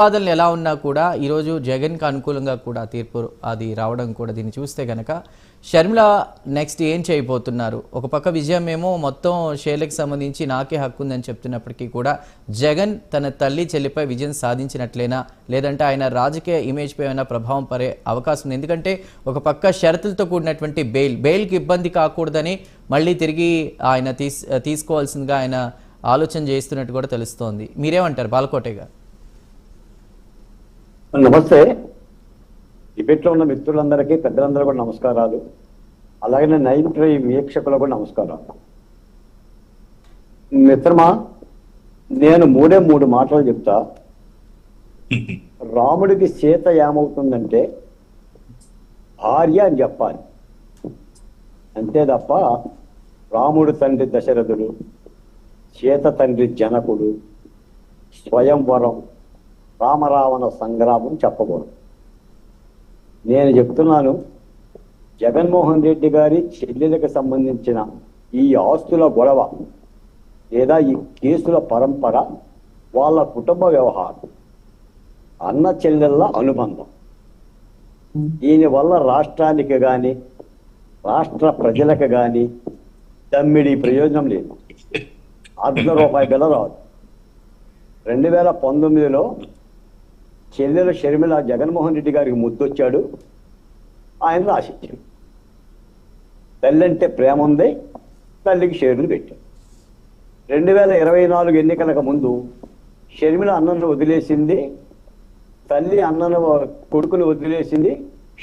వాదనలు ఎలా ఉన్నా కూడా ఈరోజు జగన్కి అనుకూలంగా కూడా తీర్పు అది రావడం కూడా దీన్ని చూస్తే కనుక షర్మిల నెక్స్ట్ ఏం చేయబోతున్నారు? ఒక పక్క విజయం ఏమో మొత్తం షేర్లకు సంబంధించి నాకే హక్కు ఉందని చెప్తున్నప్పటికీ కూడా జగన్ తన తల్లి చెల్లిపై విజయం సాధించినట్లేనా, లేదంటే ఆయన రాజకీయ ఇమేజ్పై ఏమైనా ప్రభావం పడే అవకాశం ఉంది? ఎందుకంటే ఒక పక్క షరతులతో కూడినటువంటి బెయిల్కి ఇబ్బంది కాకూడదని మళ్ళీ తిరిగి ఆయన తీసుకోవాల్సిందిగా ఆయన ఆలోచన చేస్తున్నట్టు కూడా తెలుస్తోంది. మీరేమంటారు బాలకోటే గారు? నమస్తే. డిబేట్లో ఉన్న మిత్రులందరికీ పెద్దలందరూ కూడా నమస్కారాలు. అలాగే నైన్ట్రీ వీక్షకులకు కూడా నమస్కారాలు. మిత్రమా, నేను మూడు మాటలు చెప్తా. రాముడికి సీత ఏమవుతుందంటే భార్య అని చెప్పాలి, అంతే తప్ప రాముడు తండ్రి దశరథుడు, సీత తండ్రి జనకుడు, స్వయంవరం, రామరావణ సంగ్రామం చెప్పకూడదు. నేను చెప్తున్నాను, జగన్మోహన్ రెడ్డి గారి చెల్లెలకు సంబంధించిన ఈ ఆస్తుల గొడవ లేదా ఈ కేసుల పరంపర వాళ్ళ కుటుంబ వ్యవహారం, అన్న చెల్లెళ్ళ అనుబంధం. దీనివల్ల రాష్ట్రానికి కానీ రాష్ట్ర ప్రజలకు కానీ తమ్మిడి ప్రయోజనం లేదు. ₹1 బిల్ల రాదు. 2019లో చెల్లెలు షర్మిల జగన్మోహన్ రెడ్డి గారికి ముద్దొచ్చాడు, ఆయన రాసిచ్చాడు. తల్లి అంటే ప్రేమ ఉంది, తల్లికి షేర్లు పెట్టాడు. 2024 ఎన్నికలకు ముందు షర్మిల అన్నను వదిలేసింది, తల్లి అన్నను కొడుకుని వదిలేసింది,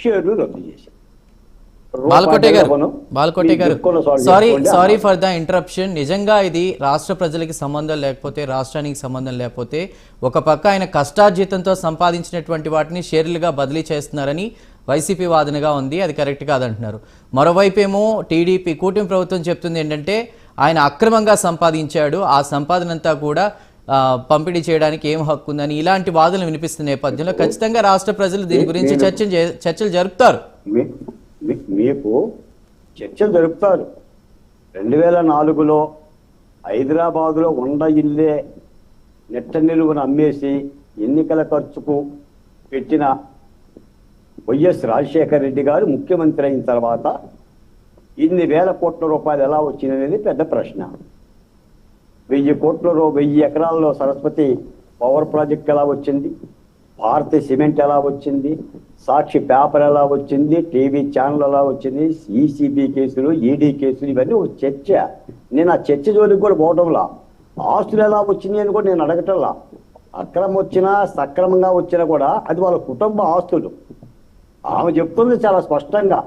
షేర్లు రద్దు చేసింది. బాలకోటే గారు, సారీ ఫర్ ద ఇంటరప్షన్. నిజంగా ఇది రాష్ట్ర ప్రజలకి సంబంధం లేకపోతే, రాష్ట్రానికి సంబంధం లేకపోతే, ఒక పక్క ఆయన కష్టార్జితంతో సంపాదించినటువంటి వాటిని షేర్లుగా బదిలీ చేస్తున్నారని వైసీపీ వాదనగా ఉంది. అది కరెక్ట్ కాదంటున్నారు. మరోవైపు ఏమో టీడీపీ కూటమి ప్రభుత్వం చెప్తుంది ఏంటంటే ఆయన అక్రమంగా సంపాదించాడు, ఆ సంపాదన అంతా కూడా పంపిణీ చేయడానికి ఏం హక్కు ఉందని ఇలాంటి వాదనలు వినిపిస్తున్న నేపథ్యంలో ఖచ్చితంగా రాష్ట్ర ప్రజలు దీని గురించి చర్చలు జరుపుతారు. మీకు చర్చలు జరుపుతారు. 2004లో హైదరాబాదులో ఉండ ఇల్లే నెట్ట నిలువును అమ్మేసి ఎన్నికల ఖర్చుకు పెట్టిన వైఎస్ రాజశేఖర రెడ్డి గారు ముఖ్యమంత్రి అయిన తర్వాత ఇన్ని వేల కోట్ల రూపాయలు ఎలా వచ్చిందనేది పెద్ద ప్రశ్న. 1000 ఎకరాల్లో సరస్వతి పవర్ ప్రాజెక్ట్ ఎలా వచ్చింది, భారతీయ సిమెంట్ ఎలా వచ్చింది, సాక్షి పేపర్ ఎలా వచ్చింది, టీవీ ఛానల్ ఎలా వచ్చింది, ఈసీబీ కేసులు, ఈడీ కేసులు, ఇవన్నీ ఒక చర్చ. నేను ఆ చర్చ జోలికి కూడా పోవటంలా. ఆస్తులు ఎలా వచ్చినాయి అని కూడా నేను అడగటంలా. అక్రమం వచ్చినా సక్రమంగా వచ్చినా కూడా అది వాళ్ళ కుటుంబ ఆస్తులు. ఆమె చెప్తుంది చాలా స్పష్టంగా,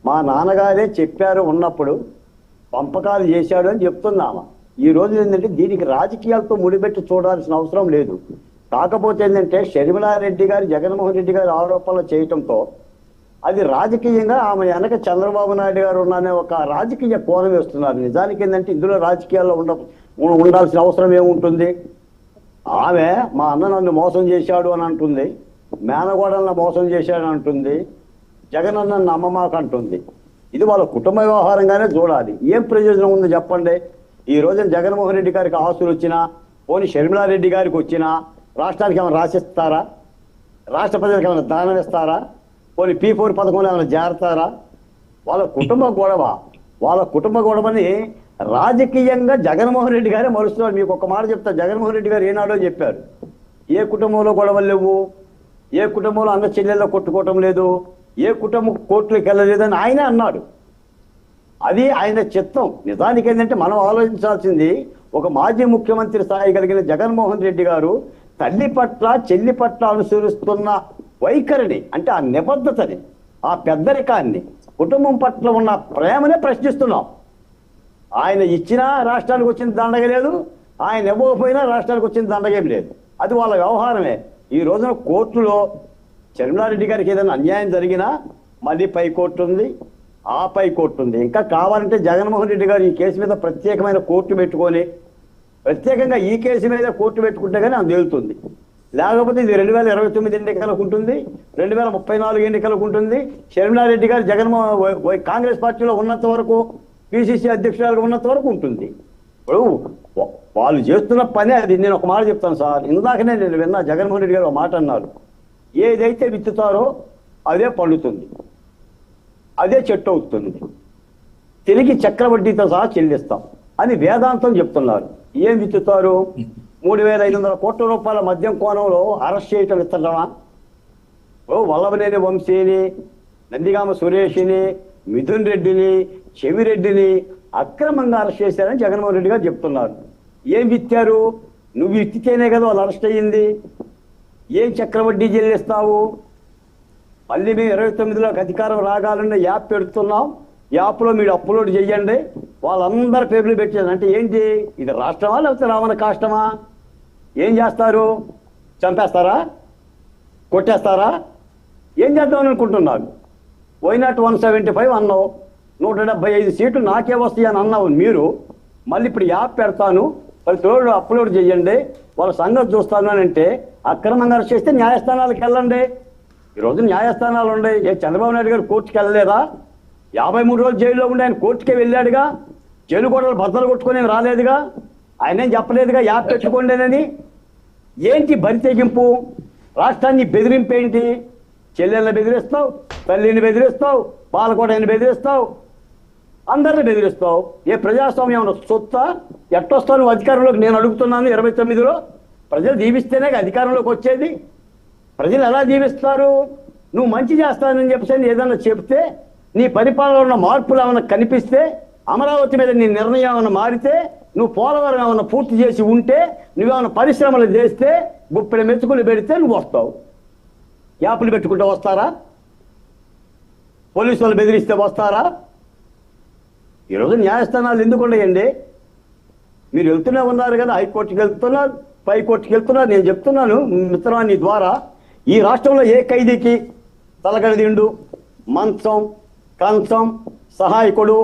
మా నాన్నగారే చెప్పారు ఉన్నప్పుడు పంపకాలు చేశాడు అని చెప్తుంది ఆమె. ఈ రోజు ఏంటంటే దీనికి రాజకీయాలతో ముడిపెట్టి చూడాల్సిన అవసరం లేదు. కాకపోతే ఏంటంటే షర్మిలారెడ్డి గారు జగన్మోహన్ రెడ్డి గారి ఆరోపణలు చేయటంతో అది రాజకీయంగా ఆమె వెనక చంద్రబాబు నాయుడు గారు ఉన్నానే ఒక రాజకీయ కోణం వేస్తున్నారు. నిజానికి ఏంటంటే ఇందులో రాజకీయాల్లో ఉండాల్సిన అవసరం ఏముంటుంది? ఆమె మా అన్న నన్ను మోసం చేశాడు అని అంటుంది, మేనగోడలను మోసం చేశాడు అంటుంది, జగన్ అన్న అమ్మమాక అంటుంది. ఇది వాళ్ళ కుటుంబ వ్యవహారంగానే చూడాలి. ఏం ప్రయోజనం ఉంది చెప్పండి? ఈ రోజున జగన్మోహన్ రెడ్డి గారికి ఆస్తులు వచ్చినా, పోనీ షర్మిలారెడ్డి గారికి వచ్చినా రాష్ట్రానికి ఏమైనా రాసిస్తారా? రాష్ట్ర ప్రజలకు ఏమైనా దానం ఇస్తారా? పోనీ P4 పథకంలో ఏమైనా చేరతారా? వాళ్ళ కుటుంబ గొడవని రాజకీయంగా జగన్మోహన్ రెడ్డి గారే మరుస్తున్నారు. మీకు ఒక మాట చెప్తా, జగన్మోహన్ రెడ్డి గారు ఏనాడో చెప్పారు, ఏ కుటుంబంలో గొడవలు లేవు, ఏ కుటుంబంలో అన్న చెల్లెల్లో కొట్టుకోవటం లేదు, ఏ కుటుంబం కోర్టులకు వెళ్ళలేదని ఆయనే అన్నాడు. అది ఆయన చిత్తం. నిజానికి ఏంటంటే మనం ఆలోచించాల్సింది, ఒక మాజీ ముఖ్యమంత్రి స్థాయి కలిగిన జగన్మోహన్ రెడ్డి గారు తల్లి పట్ల చెల్లి పట్ల అనుసరిస్తున్న వైఖరిని, అంటే ఆ నిబద్ధతని, ఆ పెద్దరికాన్ని, కుటుంబం పట్ల ఉన్న ప్రేమనే ప్రశ్నిస్తున్నాం. ఆయన ఇచ్చినా రాష్ట్రానికి వచ్చిన దండగ లేదు, ఆయన ఇవ్వకపోయినా రాష్ట్రానికి వచ్చిన దండగేం లేదు. అది వాళ్ళ వ్యవహారమే. ఈ రోజున కోర్టులో షర్మిలారెడ్డి గారికి ఏదైనా అన్యాయం జరిగినా మళ్ళీ పై కోర్టు ఉంది, ఆ పై కోర్టు ఉంది. ఇంకా కావాలంటే జగన్మోహన్ రెడ్డి గారు ఈ కేసు మీద ప్రత్యేకమైన కోర్టు పెట్టుకొని ప్రత్యేకంగా ఈ కేసు మీద కోర్టు పెట్టుకుంటే కానీ అది తేలుతుంది. లేకపోతే ఇది 2029 ఎన్నికలకు ఉంటుంది, 2034 ఎన్నికలకు ఉంటుంది. షర్మిలారెడ్డి గారు కాంగ్రెస్ పార్టీలో ఉన్నంత వరకు, పిసిసి అధ్యక్షురాలుగా ఉన్నంత వరకు ఉంటుంది. ఇప్పుడు వాళ్ళు చేస్తున్న పని అది. నేను ఒక మాట చెప్తాను సార్, ఇందాకనే నేను విన్నా జగన్మోహన్ రెడ్డి గారు ఒక మాట అన్నారు, ఏదైతే విత్తుతారో అదే పండుతుంది, అదే చెట్టు అవుతుంది, తిరిగి చక్రవడ్డీతో సహా చెల్లిస్తాం అని వేదాంతం చెప్తున్నారు. ఏం విత్తుతారు? 3,500 కోట్ల రూపాయల మద్యం కోణంలో అరెస్ట్ చేయటం విత్తడమా? వల్లభనేని వంశీని, నందిగామ సురేష్ని, మిథున్ రెడ్డిని, చెవిరెడ్డిని అక్రమంగా అరెస్ట్ చేశారని జగన్మోహన్ రెడ్డి గారు చెప్తున్నారు. ఏం విత్తారు? నువ్వు విత్తితేనే కదా వాళ్ళు అరెస్ట్ అయ్యింది. ఏం చక్రవడ్డీ చెల్లిస్తావు? మళ్ళీ మేము 29లోకి అధికారం రాగాలన్న యాప్ పెడుతున్నాం, యాప్లో మీరు అప్లోడ్ చేయండి, వాళ్ళందరి పేర్లు పెట్టారు. అంటే ఏంటి? ఇది రాష్ట్రమా లేకపోతే రావణ కాష్టమా? ఏం చేస్తారు? చంపేస్తారా? కొట్టేస్తారా? ఏం చేద్దామని అనుకుంటున్నారు? వైనాట్ 175 అన్నావు, 175 సీట్లు నాకే వస్తాయి అని అన్నావు మీరు. మళ్ళీ ఇప్పుడు యాప్ పెడతాను, ప్రతి రోజు అప్లోడ్ చేయండి, వాళ్ళ సంగతి చూస్తాను అని అంటే అక్రమంగా అరెస్ట్ చేస్తే న్యాయస్థానాలకు వెళ్ళండి. ఈరోజు న్యాయస్థానాలు ఉన్నాయి. చంద్రబాబు నాయుడు గారు కోర్టుకి వెళ్ళలేదా? 53 రోజులు జైల్లో ఉండి ఆయన కోర్టుకే వెళ్ళాడుగా. జైలు గోడలు బద్దలు కొట్టుకొని రాలేదుగా. ఆయన ఏం చెప్పలేదుగా యాప్ పెట్టుకోండినని. ఏంటి బరి తెగింపు? రాష్ట్రాన్ని బెదిరింపేంటి? చెల్లెల్ని బెదిరిస్తావు, తల్లిని బెదిరిస్తావు, పాలకోటని బెదిరిస్తావు, అందరిని బెదిరిస్తావు. ఏ ప్రజాస్వామ్యం సొత్త? ఎట్టొస్తావు నువ్వు అధికారంలోకి? నేను అడుగుతున్నాను. 29లో ప్రజలు దీవిస్తేనే అధికారంలోకి వచ్చేది. ప్రజలు ఎలా జీవిస్తారు? నువ్వు మంచి చేస్తానని చెప్పేసి ఏదన్నా చెప్తే, నీ పరిపాలనలో మార్పులు ఏమైనా కనిపిస్తే, అమరావతి మీద నీ నిర్ణయం ఏమైనా మారితే, నువ్వు పోలవరం ఏమైనా పూర్తి చేసి ఉంటే, నువ్వేమైనా పరిశ్రమలు చేస్తే, గుప్పెడు మెతుకులు పెడితే నువ్వు వస్తావు. యాప్లు పెట్టుకుంటే వస్తారా? పోలీసు వాళ్ళు బెదిరిస్తే వస్తారా? ఈరోజు న్యాయస్థానాలు ఎందుకు ఉన్నాయండి? మీరు వెళ్తూనే ఉన్నారు కదా, హైకోర్టుకి వెళ్తున్నారు, పైకోర్టుకి వెళ్తున్నారు. నేను చెప్తున్నాను మిత్రాన్ని ద్వారా, ఈ రాష్ట్రంలో ఏ ఖైదీకి తలగడి దిండు, మంచం, కంచం, సహాయకుడు,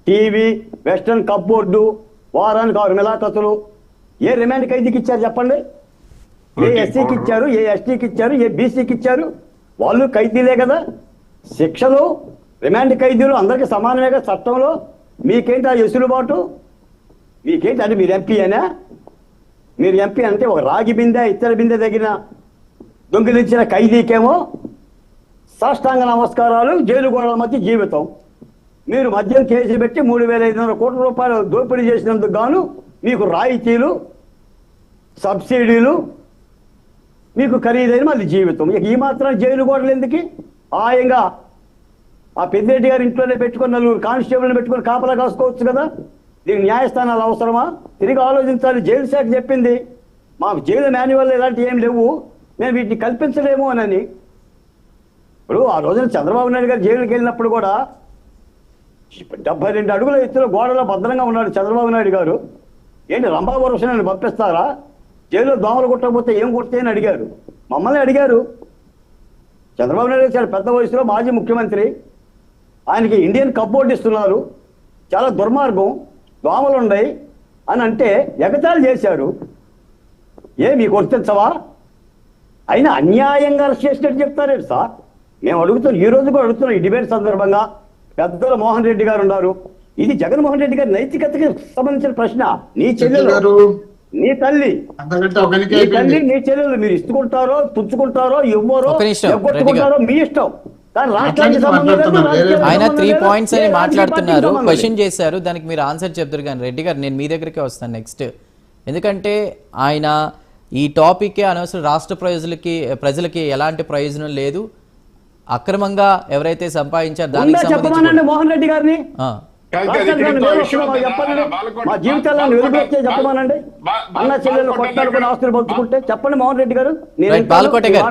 టీవీ, వెస్టర్న్ కప్బోర్డు, వారానికి 6 మిలాఖతులు ఏ రిమాండ్ ఖైదీకి ఇచ్చారు చెప్పండి? ఏ ఎస్సీకి ఇచ్చారు? ఏ ఎస్టీకి ఇచ్చారు? ఏ బీసీకి ఇచ్చారు? వాళ్ళు ఖైదీలే కదా. శిక్షలు రిమాండ్ ఖైదీలు అందరికీ సమానమే కదా చట్టంలో. మీకేంటి ఆ ఎసులుబాటు? మీకేంటి అంటే మీరు ఎంపీ అయినా? మీరు ఎంపీ అంటే ఒక రాగి బిందె, ఇత్తడి బిందె తగిన దొంగిలించిన ఖైదీకేమో సాష్టాంగ నమస్కారాలు, జైలు గోడల మధ్య జీవితం. మీరు మద్యం కేసు పెట్టి 3,500 కోట్ల రూపాయలు దోపిడీ చేసినందుకు గాను మీకు రాయితీలు, సబ్సిడీలు, మీకు ఖరీదైన మళ్ళీ జీవితం. ఇక ఈ మాత్రం జైలు గోడలు ఎందుకు? హాయంగా ఆ పెద్దిరెడ్డి గారి ఇంట్లోనే పెట్టుకుని 4 కానిస్టేబుల్ని పెట్టుకుని కాపలా కాసుకోవచ్చు కదా. దీనికి న్యాయస్థానాలు అవసరమా? తిరిగి ఆలోచించాలి. జైలు శాఖ చెప్పింది, మాకు జైలు మాన్యువల్ ఇలాంటివి ఏం లేవు, మేము వీటిని కల్పించలేము అని. ఇప్పుడు ఆ రోజున చంద్రబాబు నాయుడు గారు జైలుకి వెళ్ళినప్పుడు కూడా 72 అడుగుల ఎత్తులో గోడలో భద్రంగా ఉన్నాడు చంద్రబాబు నాయుడు గారు. ఏంటి రంభావరుషాన్ని పంపిస్తారా? జైల్లో దోమలు కొట్టకపోతే ఏం కొడితే అని అడిగారు. మమ్మల్ని అడిగారు. చంద్రబాబు నాయుడు గారు చాలా పెద్ద వయసులో మాజీ ముఖ్యమంత్రి, ఆయనకి ఇండియన్ కప్బోర్డ్ ఇస్తున్నారు, చాలా దుర్మార్గం, దోమలు ఉన్నాయి అని అంటే ఎగతాళి చేశారు. మీకు వర్తించవా? అయినా అన్యాయంగా అరెస్ట్ చేసినట్టు చెప్తారేంటి సార్? మేము అడుగుతున్నాం, ఈ రోజు కూడా అడుగుతున్నాం. ఈ డిబేట్ సందర్భంగా పెద్దల మోహన్ రెడ్డి గారు ఉన్నారు. ఇది జగన్మోహన్ రెడ్డి గారి నైతికతకి సంబంధించిన ప్రశ్న. నీ చెల్లెలు, నీ తల్లి, నీ చెల్లెలు మీరు ఇస్తుకుంటారో, పుచ్చుకుంటారో, ఇవ్వరో, ఎగ్గొట్టుకుంటారో మీ ఇష్టం. ఆయన 3 పాయింట్స్ అని మాట్లాడుతున్నారు, క్వశ్చన్ చేశారు, దానికి మీరు ఆన్సర్ చెప్తారు. కానీ రెడ్డి గారు, నేను మీ దగ్గరికే వస్తాను నెక్స్ట్. ఎందుకంటే ఆయన ఈ టాపిక్కే అనవసరం, రాష్ట్ర ప్రజలకి ఎలాంటి ప్రయోజనం లేదు, అక్రమంగా ఎవరైతే సంపాదించారో దానికి చెప్పమనండి మోహన్ రెడ్డి గారిని. మా జీవితాలను వెలుగులొచ్చే చెప్పమనండి. అన్న చెల్లెలు కొట్టాడుకుని ఆస్తులు పంచుకుంటే చెప్పండి మోహన్ రెడ్డి గారు. బాలకోట గారు